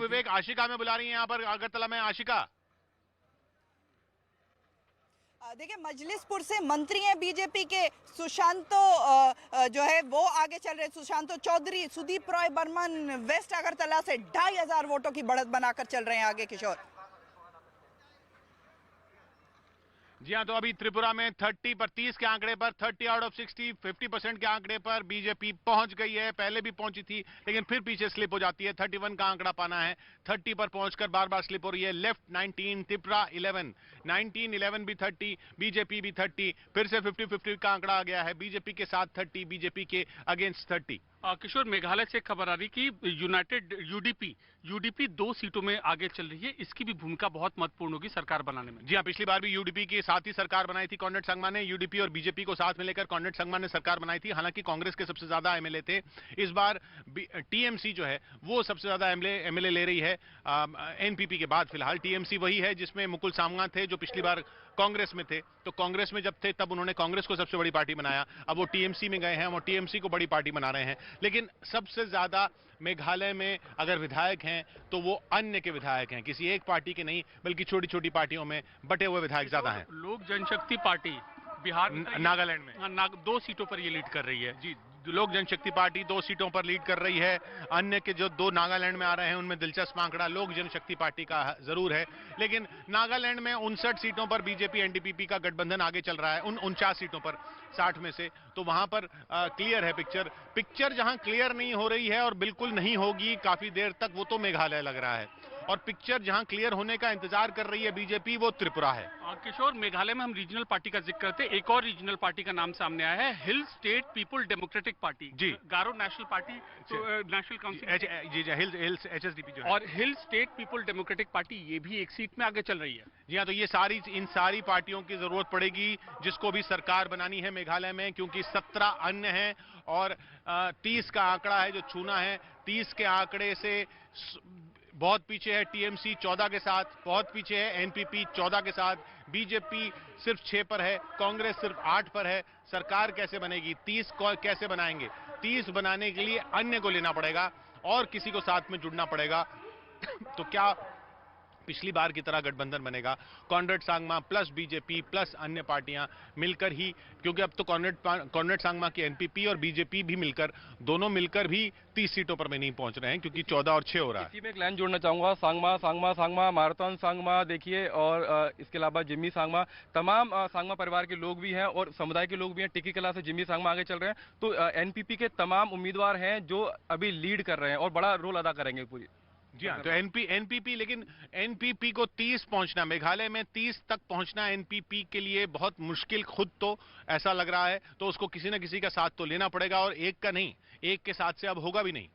विवेक, आशिका में बुला रही है यहाँ पर अगरतला में। आशिका, देखिए, मजलिसपुर से मंत्री हैं बीजेपी के सुशांतो जो है वो आगे चल रहे। सुशांतो चौधरी सुदीप रॉय बर्मन वेस्ट अगरतला से 2500 वोटों की बढ़त बनाकर चल रहे हैं आगे। किशोर जी हाँ, तो अभी त्रिपुरा में 30 के आंकड़े पर 30 आउट ऑफ 60 50% के आंकड़े पर बीजेपी पहुंच गई है। पहले भी पहुंची थी लेकिन फिर पीछे स्लिप हो जाती है। 31 का आंकड़ा पाना है, 30 पर पहुंचकर बार बार स्लिप हो रही है। लेफ्ट 19, त्रिपुरा 11, 19-11 भी 30, बीजेपी भी 30, फिर से 50-50 का आंकड़ा आ गया है। बीजेपी के साथ 30, बीजेपी के अगेंस्ट 30। किशोर, मेघालय से खबर आ रही कि यूनाइटेड यूडीपी 2 सीटों में आगे चल रही है। इसकी भी भूमिका बहुत महत्वपूर्ण होगी सरकार बनाने में। जी हाँ, पिछली बार भी यूडीपी के साथ ही सरकार बनाई थी कॉनरेड संगमा ने। यूडीपी और बीजेपी को साथ में लेकर कॉनरेड संगमा ने सरकार बनाई थी। हालांकि कांग्रेस के सबसे ज्यादा एमएलए थे। इस बार टीएमसी जो है वो सबसे ज्यादा एमएलए ले रही है एनपीपी के बाद। फिलहाल टीएमसी वही है जिसमें मुकुल सांगमा थे जो पिछली बार कांग्रेस में थे। तो कांग्रेस में जब थे तब उन्होंने कांग्रेस को सबसे बड़ी पार्टी बनाया। अब वो टीएमसी में गए हैं और टीएमसी को बड़ी पार्टी बना रहे हैं। लेकिन सबसे ज्यादा मेघालय में अगर विधायक हैं तो वो अन्य के विधायक हैं, किसी एक पार्टी के नहीं, बल्कि छोटी छोटी पार्टियों में बटे हुए विधायक ज्यादा हैं। लोक जनशक्ति पार्टी बिहार नागालैंड में 2 सीटों पर ये लीड कर रही है। जी, लोक जनशक्ति पार्टी 2 सीटों पर लीड कर रही है। अन्य के जो 2 नागालैंड में आ रहे हैं उनमें दिलचस्प आंकड़ा लोक जनशक्ति पार्टी का जरूर है। लेकिन नागालैंड में 59 सीटों पर बीजेपी एनडीपीपी का गठबंधन आगे चल रहा है, 49 सीटों पर 60 में से। तो वहां पर क्लियर है पिक्चर जहां क्लियर नहीं हो रही है और बिल्कुल नहीं होगी काफी देर तक, वो तो मेघालय लग रहा है। और पिक्चर जहां क्लियर होने का इंतजार कर रही है बीजेपी, वो त्रिपुरा है। किशोर, मेघालय में हम रीजनल पार्टी का जिक्र करते हैं, एक और रीजनल पार्टी का नाम सामने आया है, hill state people democratic party. जी, गारो नेशनल पार्टी, तो नेशनल काउंसिल जी हिल्स एचएसडीपी जो है, और hill state people democratic party ये भी एक सीट में आगे चल रही है। जी हाँ, तो ये इन सारी पार्टियों की जरूरत पड़ेगी जिसको भी सरकार बनानी है मेघालय में, क्योंकि 17 अन्य हैं और 30 का आंकड़ा है जो छूना है। 30 के आंकड़े से बहुत पीछे है टीएमसी 14 के साथ, बहुत पीछे है एनपीपी 14 के साथ, बीजेपी सिर्फ 6 पर है, कांग्रेस सिर्फ 8 पर है। सरकार कैसे बनेगी? 30 कैसे बनाएंगे? 30 बनाने के लिए अन्य को लेना पड़ेगा और किसी को साथ में जुड़ना पड़ेगा। तो क्या पिछली बार की तरह गठबंधन बनेगा? Conrad Sangma plus BJP plus अन्य पार्टियां मिलकर ही, क्योंकि अब तो कॉनरेड सांगमा की एनपीपी और बीजेपी भी मिलकर, दोनों मिलकर भी 30 सीटों पर में नहीं पहुंच रहे हैं, क्योंकि 14 और 6 हो रहा है। इसी में एक लाइन जोड़ना चाहूंगा, सांगमा मारतन सांगमा देखिए, और इसके अलावा जिम्मी सांगमा, तमाम सांगमा परिवार के लोग भी हैं और समुदाय के लोग भी हैं। टिकी कला से जिम्मी सांगमा आगे चल रहे हैं। तो एनपीपी के तमाम उम्मीदवार हैं जो अभी लीड कर रहे हैं और बड़ा रोल अदा करेंगे पूरी। जी हाँ, तो एनपीपी, लेकिन एनपीपी को 30 पहुंचना, मेघालय में 30 तक पहुंचना एनपीपी के लिए बहुत मुश्किल खुद तो ऐसा लग रहा है। तो उसको किसी न किसी का साथ तो लेना पड़ेगा, और एक का नहीं, एक के साथ से अब होगा भी नहीं।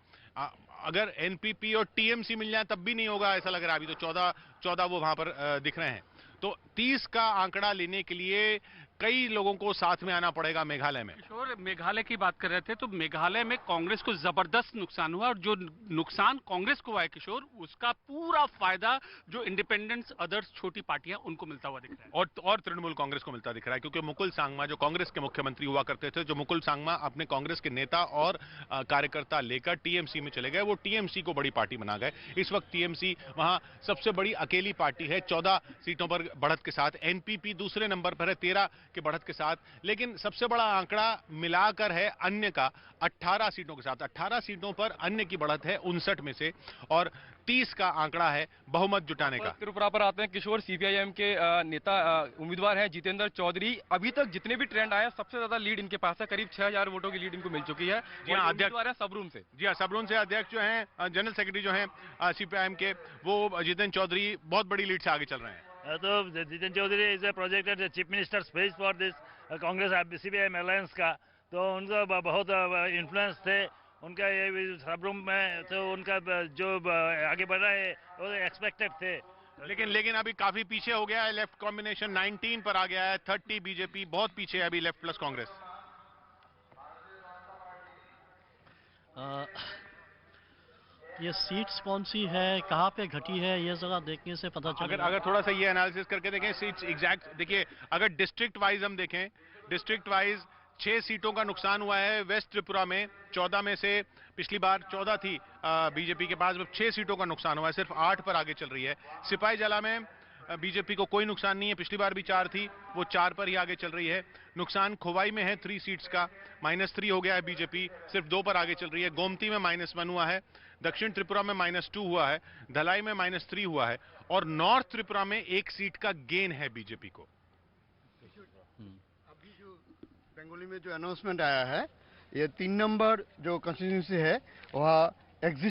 अगर एनपीपी और टीएमसी मिल जाए तब भी नहीं होगा ऐसा लग रहा है। अभी तो 14 वो वहां पर दिख रहे हैं। तो 30 का आंकड़ा लेने के लिए कई लोगों को साथ में आना पड़ेगा मेघालय में। किशोर, मेघालय की बात कर रहे थे तो मेघालय में कांग्रेस को जबरदस्त नुकसान हुआ, और जो नुकसान कांग्रेस को हुआ है किशोर, उसका पूरा फायदा जो इंडिपेंडेंट्स अदर्स छोटी पार्टियां उनको मिलता हुआ दिख रहा है, और तृणमूल कांग्रेस को मिलता दिख रहा है। क्योंकि मुकुल सांगमा जो कांग्रेस के मुख्यमंत्री हुआ करते थे, जो मुकुल सांगमा अपने कांग्रेस के नेता और कार्यकर्ता लेकर टीएमसी में चले गए, वो टीएमसी को बड़ी पार्टी बना गए। इस वक्त टीएमसी वहां सबसे बड़ी अकेली पार्टी है 14 सीटों पर बढ़त के साथ। एनपीपी दूसरे नंबर पर है 13 के बढ़त के साथ। लेकिन सबसे बड़ा आंकड़ा मिलाकर है अन्य का 18 सीटों के साथ। 18 सीटों पर अन्य की बढ़त है 59 में से, और 30 का आंकड़ा है बहुमत जुटाने का। त्रिपुरा पर आते हैं किशोर। सीपीआईएम के नेता उम्मीदवार हैं जितेंद्र चौधरी। अभी तक जितने भी ट्रेंड आए सबसे ज्यादा लीड इनके पास है, करीब 6000 वोटों की लीड इनको मिल चुकी है। जी हाँ, उम्मीदवार है सबरूम से। जी हाँ, सबरूम से अध्यक्ष जो हैं, जनरल सेक्रेटरी जो हैं सीपीआईएम के, वो जितेंद्र चौधरी बहुत बड़ी लीड से आगे चल रहे हैं। तो Jitendra Chaudhary is a projected chief minister space for this Congress CPIM alliance का। तो उनका बहुत इन्फ्लुएंस थे उनका ये सबरूम में, तो उनका जो आगे बढ़ रहा है वो एक्सपेक्टेड थे। लेकिन अभी काफी पीछे हो गया है। लेफ्ट कॉम्बिनेशन 19 पर आ गया है, 30 बीजेपी, बहुत पीछे है अभी लेफ्ट प्लस कांग्रेस। ये सीट्स कौन सी है, कहाँ पे घटी है, ये जगह देखने से पता चलेगा। अगर थोड़ा सा ये एनालिसिस करके देखें सीट्स एग्जैक्ट, देखिए अगर डिस्ट्रिक्ट वाइज हम देखें, डिस्ट्रिक्ट वाइज 6 सीटों का नुकसान हुआ है वेस्ट त्रिपुरा में। 14 में से पिछली बार 14 थी बीजेपी के पास, अब 6 सीटों का नुकसान हुआ है, सिर्फ 8 पर आगे चल रही है। सिपाही जला में बीजेपी को कोई नुकसान नहीं है, पिछली बार भी 4 थी, वो 4 पर ही आगे चल रही है। नुकसान खोवाई में है 3 सीट्स का, -3 हो गया है बीजेपी, सिर्फ 2 पर आगे चल रही है। गोमती में -1 हुआ है, दक्षिण त्रिपुरा में -2 हुआ है, धलाई में -3 हुआ है, और नॉर्थ त्रिपुरा में 1 सीट का गेन है बीजेपी को। अभी जो बंगाली में जो अनाउंसमेंट आया है, ये 3 नंबर जो कंस्टिट्यूंसी है वहाँ एग्जिस्ट